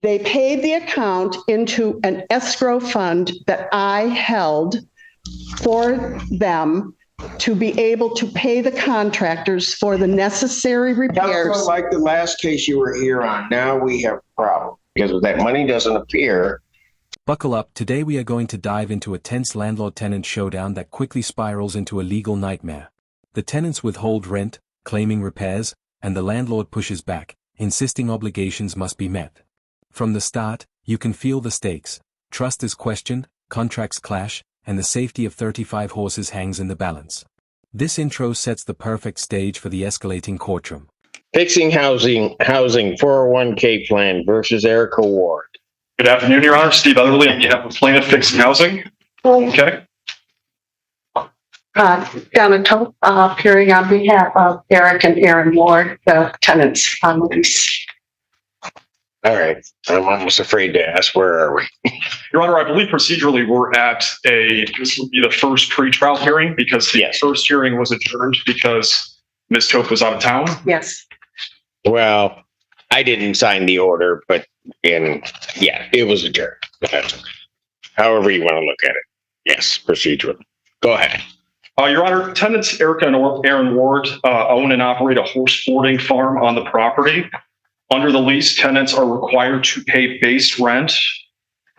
They paid the account into an escrow fund that I held for them to be able to pay the contractors for the necessary repairs. Council, like the last case you were here on, now we have a problem because if that money doesn't appear. Buckle up, today we are going to dive into a tense landlord-tenant showdown that quickly spirals into a legal nightmare. The tenants withhold rent, claiming repairs, and the landlord pushes back, insisting obligations must be met. From the start, you can feel the stakes. Trust is questioned, contracts clash, and the safety of 35 horses hangs in the balance. This intro sets the perfect stage for the escalating courtroom. Fixing housing 401k plan versus Erica Ward. Good afternoon, Your Honor. Steve Otherly on behalf of Plaintiff Fixing Housing. Okay. Donna Toth, appearing on behalf of Eric and Aaron Ward, the tenants on the lease. All right. I'm almost afraid to ask, where are we? Your Honor, I believe procedurally we're at this would be the first pretrial hearing because the first hearing was adjourned because Ms. Toth was out of town. Yes. Well, I didn't sign the order, but it was adjourned. However you want to look at it. Yes, procedural. Go ahead. Your Honor, tenants Erica and Aaron Ward own and operate a horse boarding farm on the property. Under the lease, tenants are required to pay base rent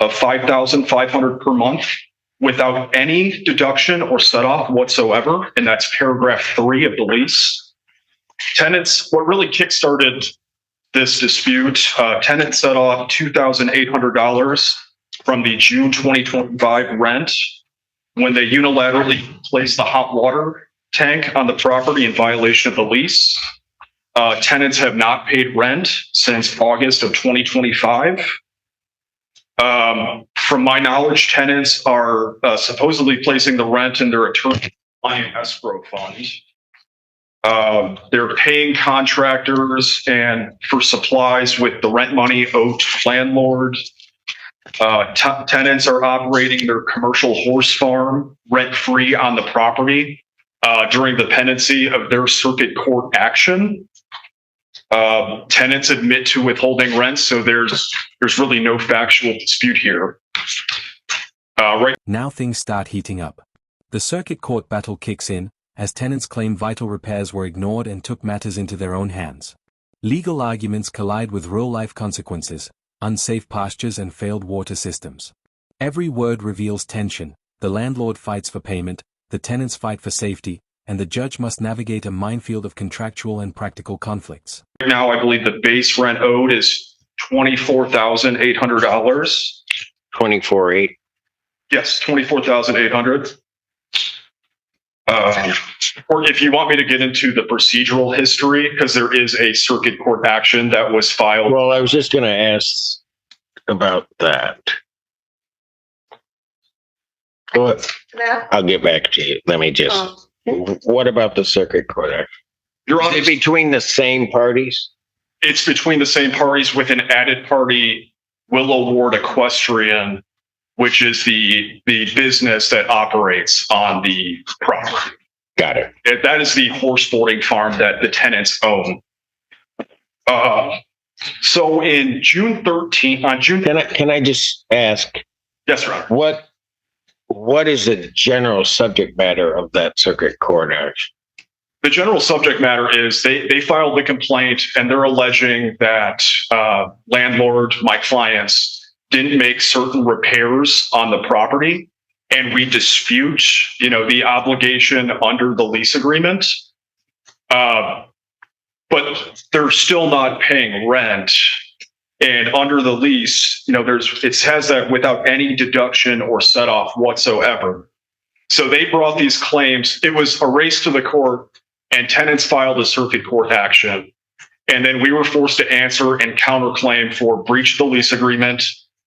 of $5,500 per month without any deduction or set-off whatsoever, and that's paragraph 3 of the lease. Tenants, what really kickstarted this dispute, tenants set off $2,800 from the June 2025 rent when they unilaterally placed the hot water tank on the property in violation of the lease. Tenants have not paid rent since August of 2025. From my knowledge, tenants are supposedly placing the rent in their attorney-client escrow fund. They're paying contractors and for supplies with the rent money owed to landlord. Tenants are operating their commercial horse farm rent-free on the property during the pendency of their circuit court action. Tenants admit to withholding rent, so there's really no factual dispute here. Now things start heating up. The circuit court battle kicks in, as tenants claim vital repairs were ignored and took matters into their own hands. Legal arguments collide with real-life consequences, unsafe pastures and failed water systems. Every word reveals tension. The landlord fights for payment, the tenants fight for safety, and the judge must navigate a minefield of contractual and practical conflicts. Right now, I believe the base rent owed is $24,800. 24.8. Yes, $24,800. Or if you want me to get into the procedural history, because there is a circuit court action that was filed. Well, I was just going to ask about that. Well, I'll get back to you. Let me just. What about the circuit court action? Your Honor, is it between the same parties? It's between the same parties with an added party, Willow Ward Equestrian, which is the business that operates on the property. Got it. That is the horse boarding farm that the tenants own. So in June 13th, Can I just ask? Yes, Your Honor. What is the general subject matter of that circuit court action? The general subject matter is they filed the complaint and they're alleging that landlord, my clients, didn't make certain repairs on the property, and we dispute, the obligation under the lease agreement. But they're still not paying rent. And under the lease, it has that without any deduction or set off whatsoever. So they brought these claims. It was a race to the court, and tenants filed a circuit court action. And then we were forced to answer and counterclaim for breach of the lease agreement,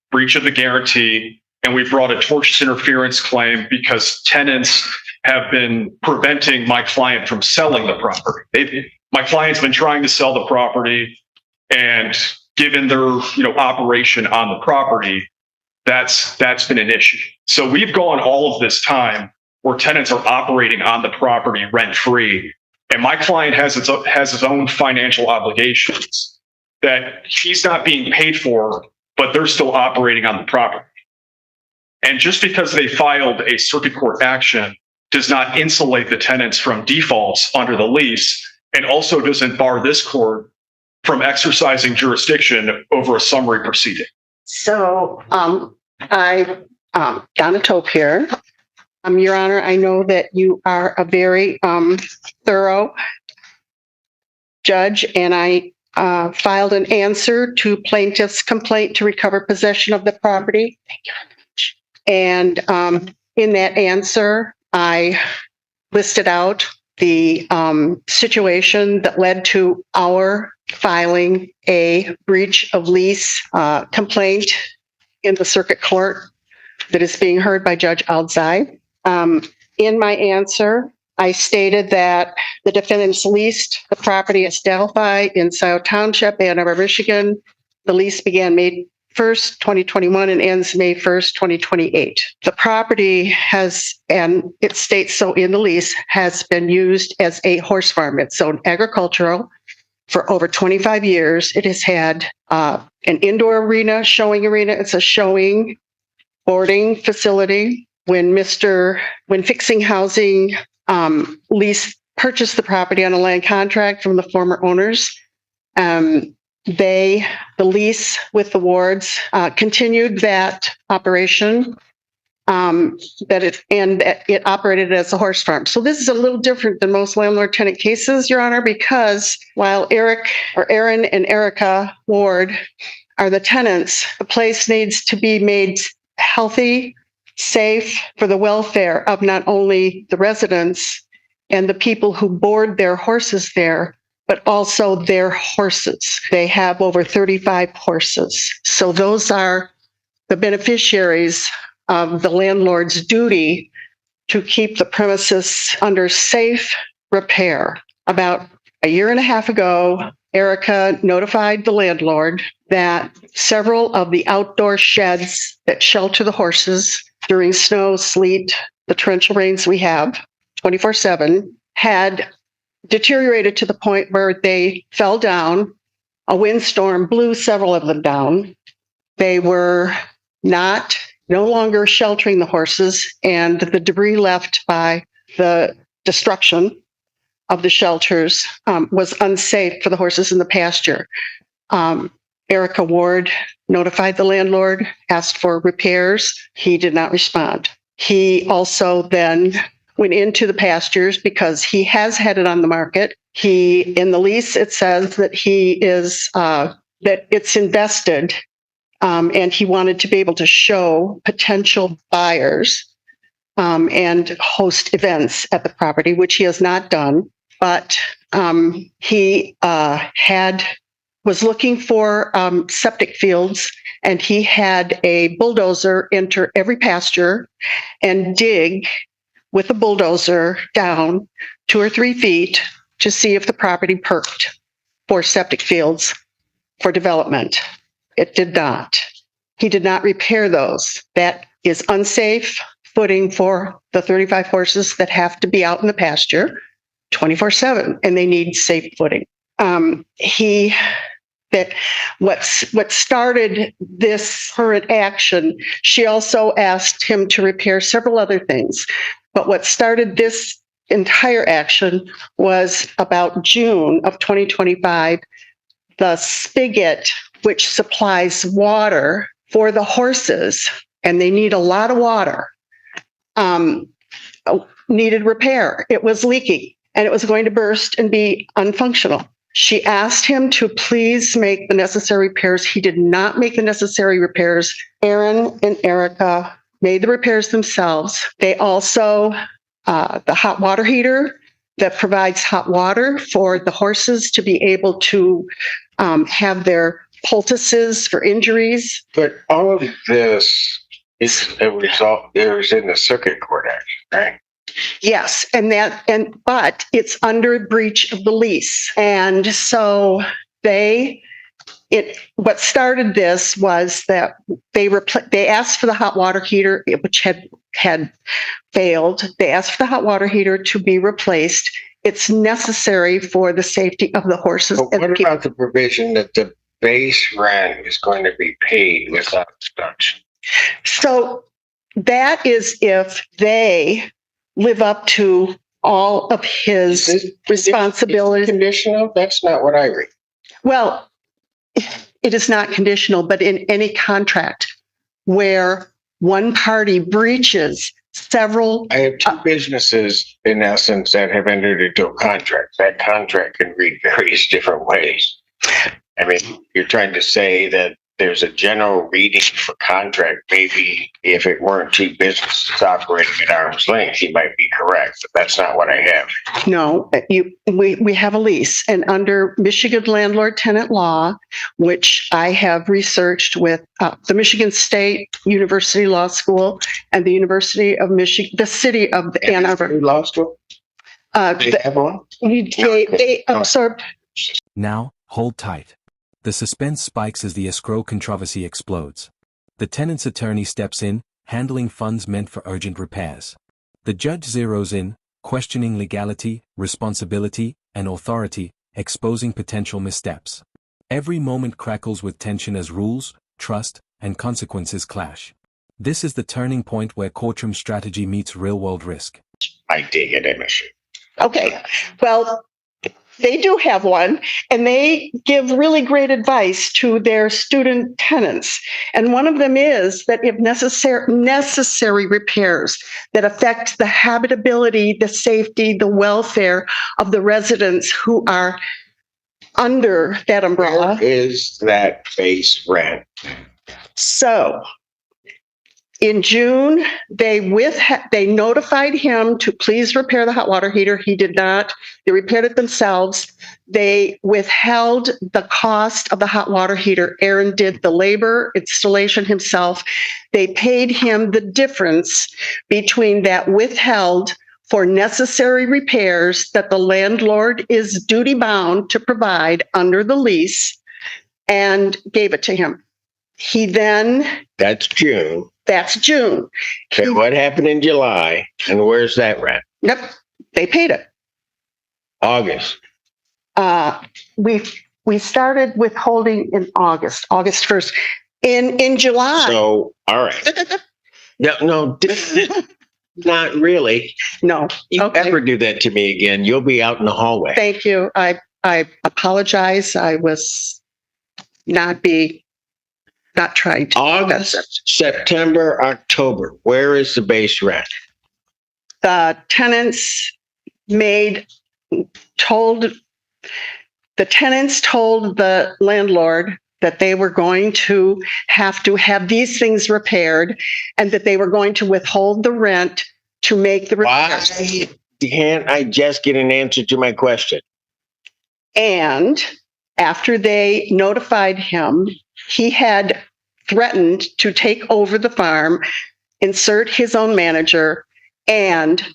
breach of the guarantee, and we brought a tortious interference claim because tenants have been preventing my client from selling the property. My client's been trying to sell the property, and given their operation on the property, that's been an issue. So we've gone all of this time where tenants are operating on the property rent-free, and my client has his own financial obligations that he's not being paid for but they're still operating on the property. And just because they filed a circuit court action does not insulate the tenants from defaults under the lease, and also doesn't bar this court from exercising jurisdiction over a summary proceeding. So, Donna Tope here. Your Honor, I know that you are a very thorough judge, and I filed an answer to plaintiff's complaint to recover possession of the property. Thank you very much. And in that answer, I listed out the situation that led to our filing a breach of lease complaint in the circuit court that is being heard by Judge Alzai. In my answer, I stated that the defendants leased the property at Delphi in Scioto Township, Ann Arbor, Michigan. The lease began May 1st, 2021 and ends May 1st, 2028. The property has, and it states so in the lease, has been used as a horse farm. It's zoned agricultural for over 25 years. It has had an indoor arena, showing arena. It's a showing boarding facility. When Fixing Housing lease purchased the property on a land contract from the former owners, the lease with the wards continued that operation, it operated as a horse farm. So this is a little different than most landlord-tenant cases, Your Honor, because while Aaron and Erica Ward are the tenants, the place needs to be made healthy, safe for the welfare of not only the residents and the people who board their horses there, but also their horses. They have over 35 horses. So those are the beneficiaries of the landlord's duty to keep the premises under safe repair. About a year and a half ago, Erica notified the landlord that several of the outdoor sheds that shelter the horses during snow, sleet, the torrential rains we have 24/7 had deteriorated to the point where they fell down. A windstorm blew several of them down. They were no longer sheltering the horses, and the debris left by the destruction of the shelters was unsafe for the horses in the pasture. Erica Ward notified the landlord, asked for repairs. He did not respond. He also then went into the pastures because he has had it on the market. In the lease, it says that that it's invested, and he wanted to be able to show potential buyers and host events at the property, which he has not done. But he was looking for septic fields, and he had a bulldozer enter every pasture and dig with a bulldozer down 2 or 3 feet to see if the property perked for septic fields for development. It did not. He did not repair those. That is unsafe footing for the 35 horses that have to be out in the pasture 24/7, and they need safe footing. What started this current action, she also asked him to repair several other things. But what started this entire action was about June of 2025, the spigot, which supplies water for the horses, and they need a lot of water, needed repair. It was leaking, and it was going to burst and be unfunctional. She asked him to please make the necessary repairs. He did not make the necessary repairs. Aaron and Erica made the repairs themselves. They also, the hot water heater that provides hot water for the horses to be able to have their poultices for injuries. But all of this is a result, it was in the circuit court action, right? Yes, but it's under breach of the lease. And so what started this was that they asked for the hot water heater, which had failed. They asked for the hot water heater to be replaced. It's necessary for the safety of the horses. But what about the provision that the base rent is going to be paid without deduction. So that is if they live up to all of his responsibilities. Conditional? That's not what I read. Well, it is not conditional, but in any contract where one party breaches several. I have two businesses, in essence, that have entered into a contract. That contract can read various different ways. I mean, you're trying to say that there's a general reading for contract. Maybe if it weren't two businesses operating at arm's length, you might be correct, but that's not what I have. No, we have a lease, and under Michigan landlord-tenant law, which I have researched with the Michigan State University Law School and the University of Michigan, the city of Ann Arbor. Law school? They have one? They absorbed. Now, hold tight. The suspense spikes as the escrow controversy explodes. The tenant's attorney steps in, handling funds meant for urgent repairs. The judge zeroes in, questioning legality, responsibility, and authority, exposing potential missteps. Every moment crackles with tension as rules, trust, and consequences clash. This is the turning point where courtroom strategy meets real-world risk. I dig it, Amish. Okay, well, they do have one, and they give really great advice to their student tenants. And one of them is that if necessary repairs that affect the habitability, the safety, the welfare of the residents who are under that umbrella. Where is that base rent? So in June, they notified him to please repair the hot water heater. He did not. They repaired it themselves. They withheld the cost of the hot water heater. Aaron did the labor installation himself. They paid him the difference between that withheld for necessary repairs that the landlord is duty bound to provide under the lease, and gave it to him. He then, That's June. that's June. Okay, what happened in July, and where's that rent? Yep, they paid it. August. We started withholding in August 1st. In July. So, all right. No, not really. No. You Okay. ever do that to me again, you'll be out in the hallway. Thank you. I apologize. I was not trying to. August, September, October. Where is the base rent? The tenants told the landlord that they were going to have these things repaired, and that they were going to withhold the rent to make the repairs. Why can't I just get an answer to my question? And after they notified him, he had threatened to take over the farm, insert his own manager, and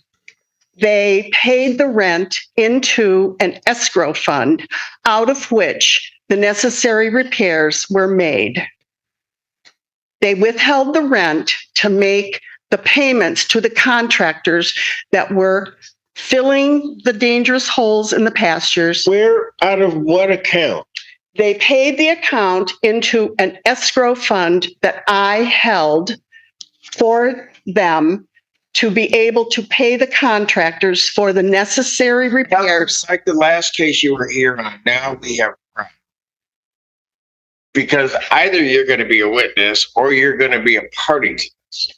they paid the rent into an escrow fund out of which the necessary repairs were made. They withheld the rent to make the payments to the contractors that were filling the dangerous holes in the pastures. Where, out of what account? They paid the account into an escrow fund that I held for them to be able to pay the contractors for the necessary repairs. Like the last case you were here on, now we have a problem. Because either you're going to be a witness or you're going to be a party to this.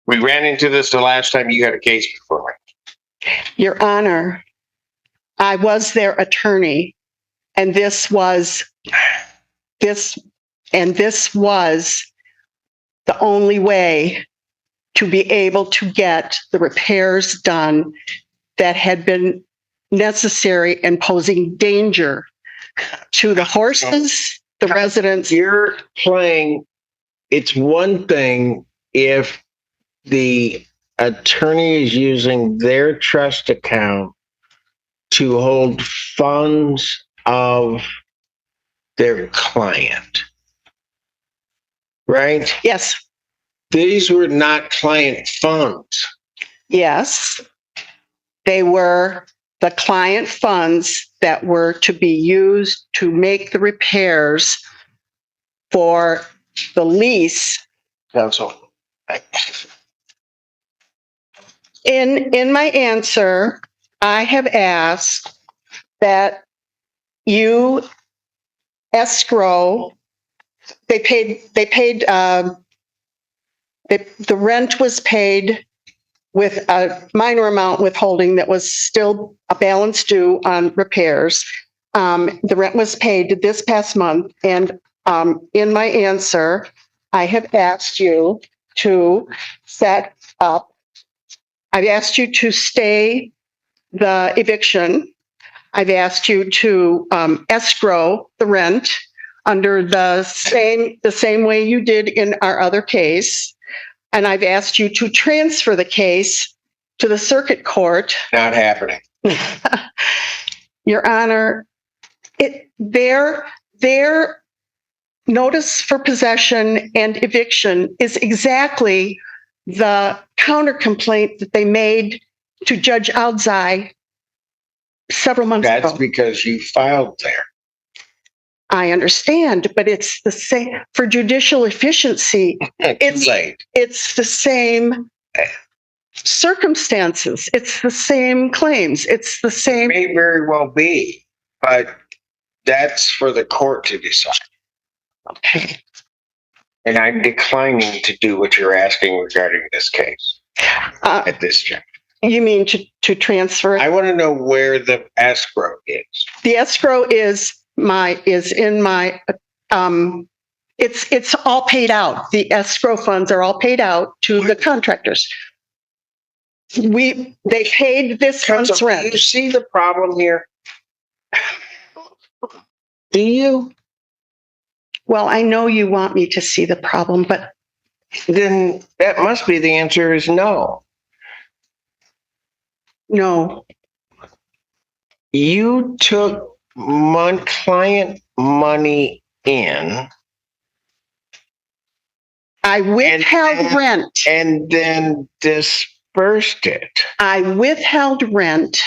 We ran into this the last time you had a case before me. Your Honor, I was their attorney, and this was the only way to be able to get the repairs done that had been necessary and posing danger to the horses, the residents. You're playing, it's one thing if the attorney is using their trust account to hold funds of their client, right? Yes, These were not client funds. yes. They were the client funds that were to be used to make the repairs for the lease. Counsel. In my answer, I have asked that you escrow, the rent was paid with a minor amount withholding that was still a balance due on repairs. The rent was paid this past month, and in my answer, I have asked you to set up, I've asked you to stay the eviction. I've asked you to escrow the rent under the same way you did in our other case. And I've asked you to transfer the case to the circuit court. Not happening. Your Honor, their notice for possession and eviction is exactly the counter complaint that they made to Judge Aldzai several months ago. That's because you filed there. I understand, but it's the same for judicial efficiency. It's late. It's the same circumstances. It's the same claims. It's the same. May very well be, but that's for the court to decide. Okay. And I'm declining to do what you're asking regarding this case at this juncture. You mean to transfer? I want to know where the escrow is. The escrow is in my it's all paid out. The escrow funds are all paid out to the contractors. They paid this month's Counsel, do rent. you see the problem here? Do you? Well, I know you want me to see the problem, but Then that must be the answer is no. no. You took client money in I withheld rent. and then dispersed it. I withheld rent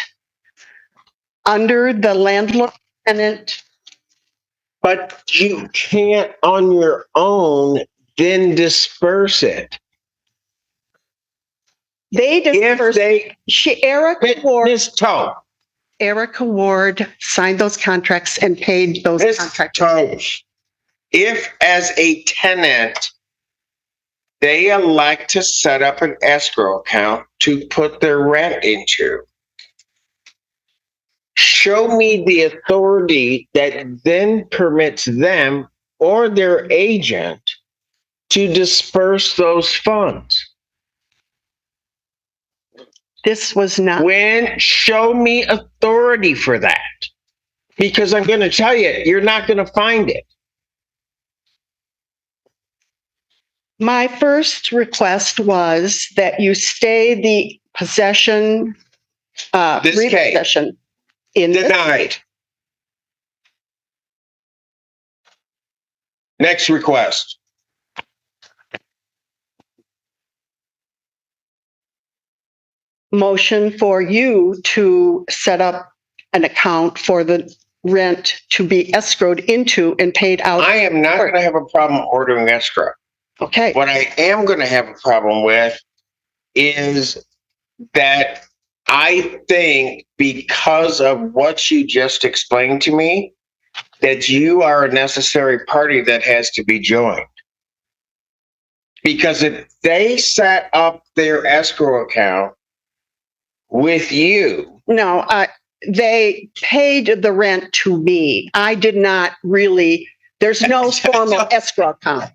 under the landlord-tenant. But you can't on your own then disperse it. They dispersed. Miss Toe, Erica Ward signed those contracts and paid those Miss contractors. Toe, if as a tenant, they elect to set up an escrow account to put their rent into, show me the authority that then permits them or their agent to disperse those funds. This was not. Show me authority for that. Because I'm going to tell you, you're not going to find it. My first request was that you stay the possession, This case. repossession. Denied. Next request. Motion for you to set up an account for the rent to be escrowed into and paid out. I am not going to have a problem ordering escrow. Okay. What I am going to have a problem with is that I think because of what you just explained to me, that you are a necessary party that has to be joined. Because if they set up their escrow account with you. No, they paid the rent to me. I did not really, there's no formal escrow account.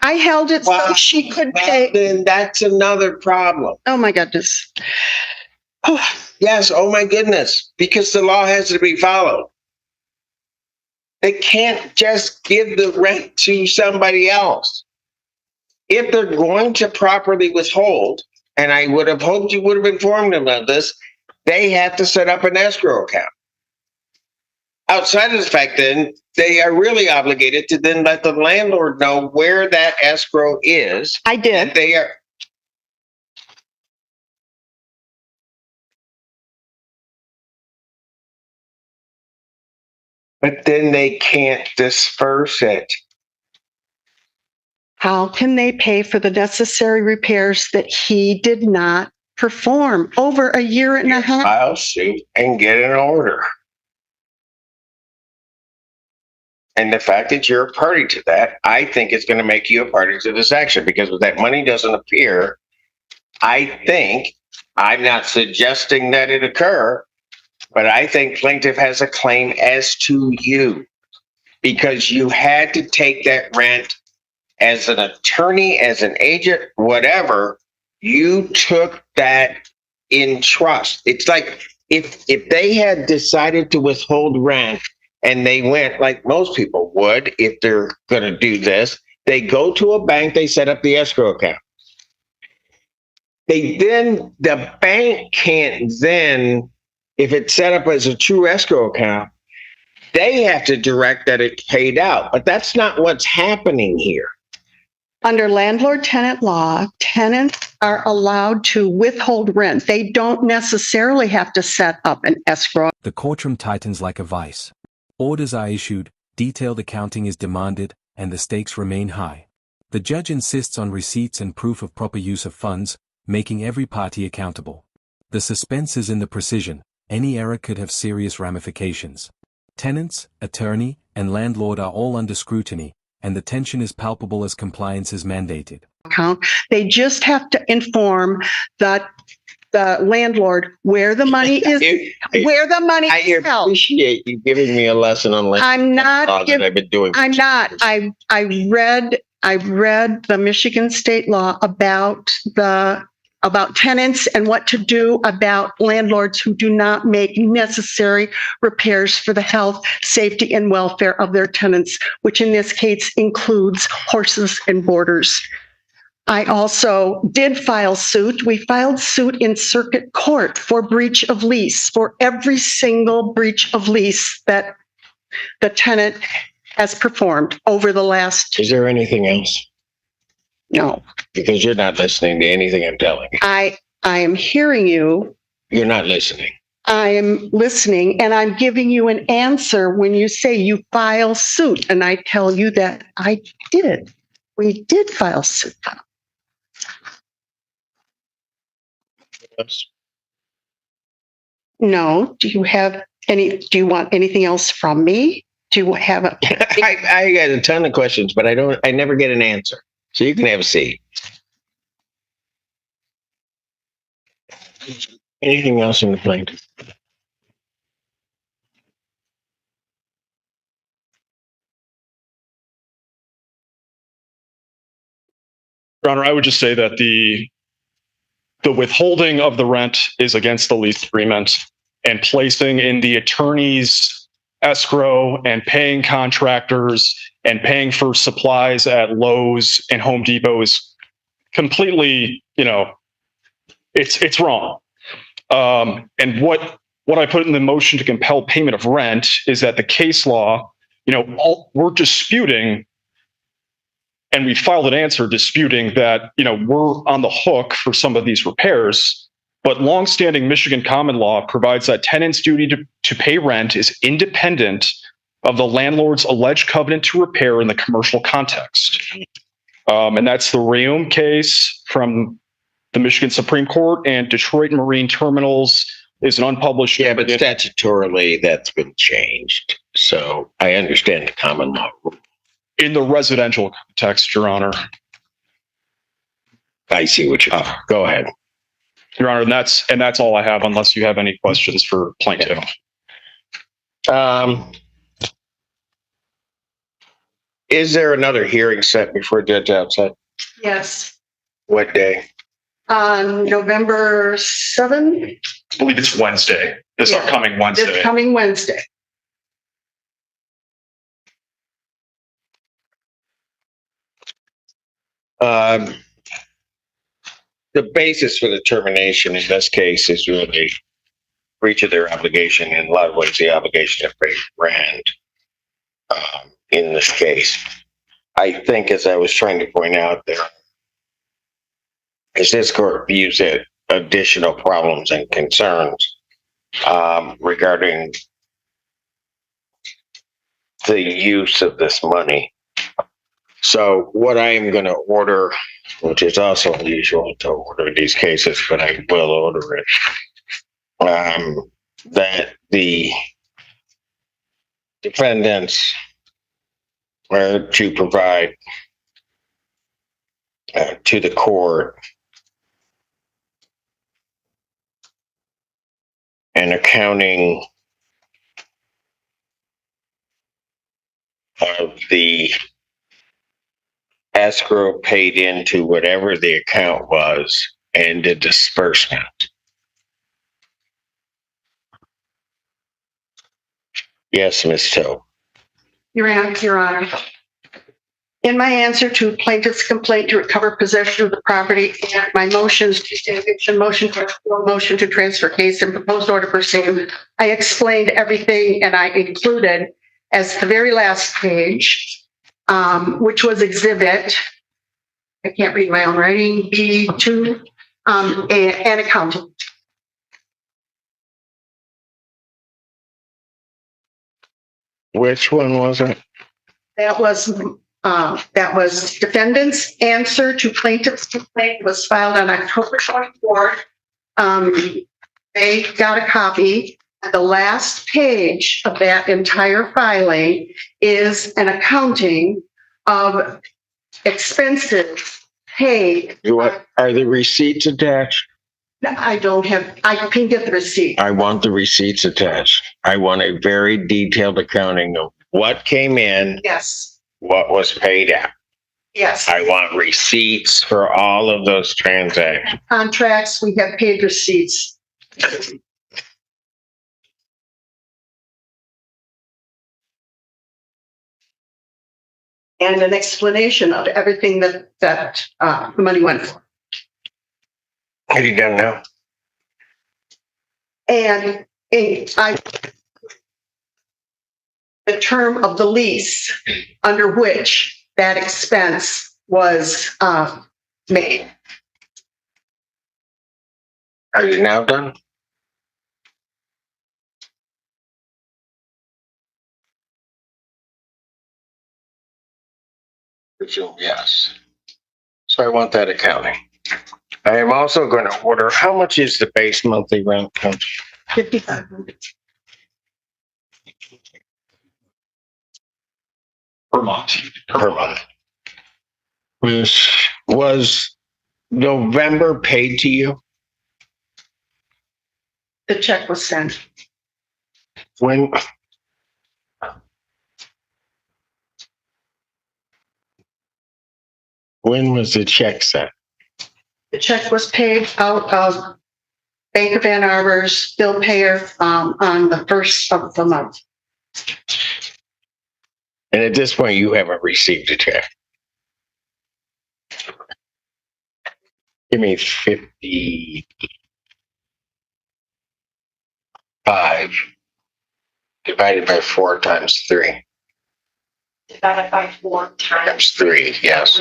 I held it so she could pay. Then that's another problem. Oh my goodness. Oh, Yes, oh my goodness, because the law has to be followed. They can't just give the rent to somebody else. If they're going to properly withhold, and I would have hoped you would have informed them of this, they have to set up an escrow account. Outside of the fact, then, they are really obligated to then let the landlord know where that escrow is. I did. And they are. But then they can't disperse it. How can they pay for the necessary repairs that he did not perform over a year and a half? File suit and get an order. And the fact that you're a party to that, I think is going to make you a party to this action, because if that money doesn't appear, I think, I'm not suggesting that it occur, but I think plaintiff has a claim as to you, because you had to take that rent as an attorney, as an agent, whatever. You took that in trust. It's like if they had decided to withhold rent and they went like most people would, if they're going to do this, they go to a bank, they set up the escrow account. The bank can't then, if it's set up as a true escrow account, they have to direct that it's paid out. But that's not what's happening here. Under landlord-tenant law, tenants are allowed to withhold rent. They don't necessarily have to set up an escrow. The courtroom tightens like a vice. Orders are issued, detailed accounting is demanded, and the stakes remain high. The judge insists on receipts and proof of proper use of funds, making every party accountable. The suspense is in the precision. Any error could have serious ramifications. Tenants, attorney, and landlord are all under scrutiny, and the tension is palpable as compliance is mandated. They just have to inform the landlord where the money is, where the money I is held. appreciate you giving me a lesson on I'm not law that I've been doing. I'm not. I read the Michigan state law about tenants and what to do about landlords who do not make necessary repairs for the health, safety, and welfare of their tenants, which in this case includes horses and boarders. I also did file suit. We filed suit in circuit court for breach of lease, for every single breach of lease that the tenant has performed over the last. Is there anything else? No. Because you're not listening to anything I'm telling you. I am hearing you. You're not listening. I am listening, and I'm giving you an answer when you say you file suit, and I tell you that I did. We did file suit. Yes. No. Do you want anything else from me? Do you have a? I got a ton of questions, but I never get an answer. So you can have a seat. Anything else in the plaintiff? Your Honor, I would just say that the withholding of the rent is against the lease agreement, and placing in the attorney's escrow and paying contractors and paying for supplies at Lowe's and Home Depot is completely, it's wrong. And what I put in the motion to compel payment of rent is that the case law, we're disputing, and we filed an answer disputing that, we're on the hook for some of these repairs. But longstanding Michigan common law provides that tenants' duty to pay rent is independent of the landlord's alleged covenant to repair in the commercial context. And that's the Reum case from the Michigan Supreme Court, and Detroit Marine Terminals is an unpublished. Yeah, but statutorily that's been changed. So I understand the common law rule. In the residential context, Your Honor. I see what you're. Go ahead. Your Honor, and that's all I have, unless you have any questions for plaintiff. Is there another hearing set before Judge Outside? Yes. What day? On November 7th. I believe it's Wednesday. This upcoming Wednesday. This coming Wednesday. The basis for the termination in this case is really breach of their obligation, in a lot of ways the obligation to pay rent in this case. I think, as I was trying to point out there, as this court views it, additional problems and concerns regarding the use of this money. So what I am going to order, which is also unusual to order these cases, but I will order it, that the defendants are to provide to the court an accounting of the escrow paid into whatever the account was and the disbursement. Yes, Ms. Toe. Your Honor. In my answer to plaintiff's complaint to recover possession of the property and my motions to eviction, motion to transfer case and proposed order for sale, I explained everything, and I included as the very last page, which was exhibit, I can't read my own writing, B2, and accounting. Which one was it? That was defendant's answer to plaintiff's complaint, was filed on October 24th. They got a copy. The last page of that entire filing is an accounting of expenses paid. Are the receipts attached? I can get the receipt. I want the receipts attached. I want a very detailed accounting of what came in, Yes, what was paid out. yes. I want receipts for all of those transactions. Contracts, we have paid receipts. And an explanation of everything that the money went for. Are you done now? And the term of the lease under which that expense was made. Are you now done? Presume yes. So I want that accounting. I am also going to order, how much is the base monthly rent? $5,500. Per month. Per month. Was November paid to you? The check was sent. When was the check sent? The check was paid out of Bank of Ann Arbor's bill payer on the first of the month. And at this point, you haven't received a check. Give me 55 divided by 4 times 3. Divided by 4 Times 3, yes.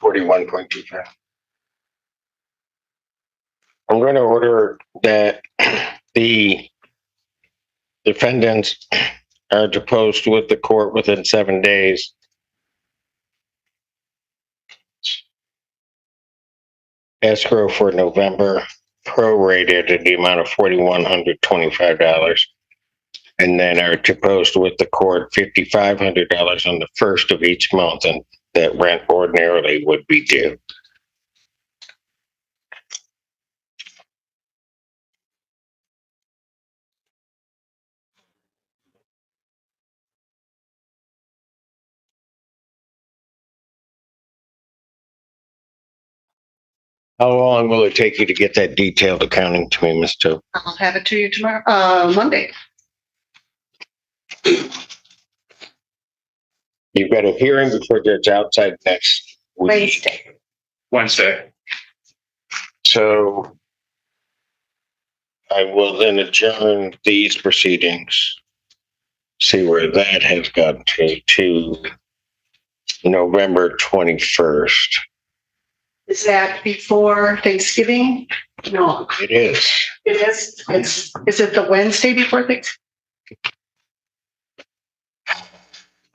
41.25. I'm going to order that the defendants are deposed with the court within 7 days. Escrow for November prorated in the amount of $4,125, and then are deposed with the court $5,500 on the first of each month, and that rent ordinarily would be due. How long will it take you to get that detailed accounting to me, Ms. Toe? I'll have it to you tomorrow, Monday. You've got a hearing before Judge outside next week. Wednesday. So I will then adjourn these proceedings, see where that has gotten to November 21st. Is that before Thanksgiving? No, It is. it is. Is it the Wednesday before Thanksgiving?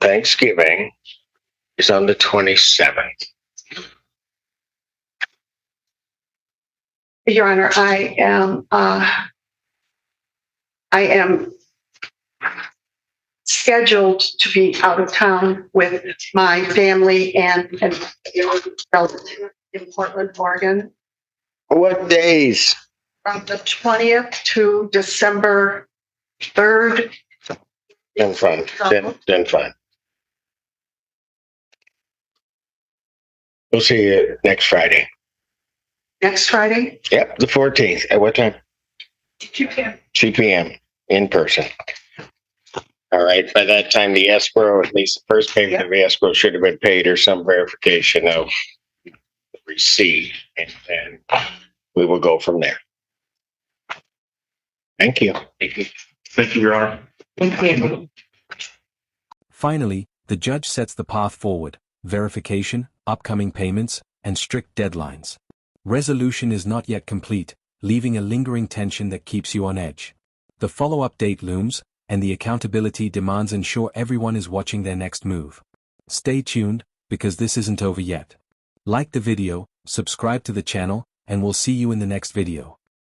Thanksgiving is on the 27th. Your Honor, I am scheduled to be out of town with my family and relative in Portland, Oregon, What days? from the 20th to December 3rd. Then fine. Then fine. We'll see you next Friday. Next Friday? Yep, the 14th. At what time? 2 p.m. 2 p.m. in person. All right. By that time, the escrow, at least the first payment of the escrow, should have been paid, or some verification of receipt, and then we will go from there. Thank you. Thank you, Your Honor. Thank you. Finally, the judge sets the path forward: verification, upcoming payments, and strict deadlines. Resolution is not yet complete, leaving a lingering tension that keeps you on edge. The follow-up date looms, and the accountability demands ensure everyone is watching their next move. Stay tuned, because this isn't over yet. Like the video, subscribe to the channel, and we'll see you in the next video.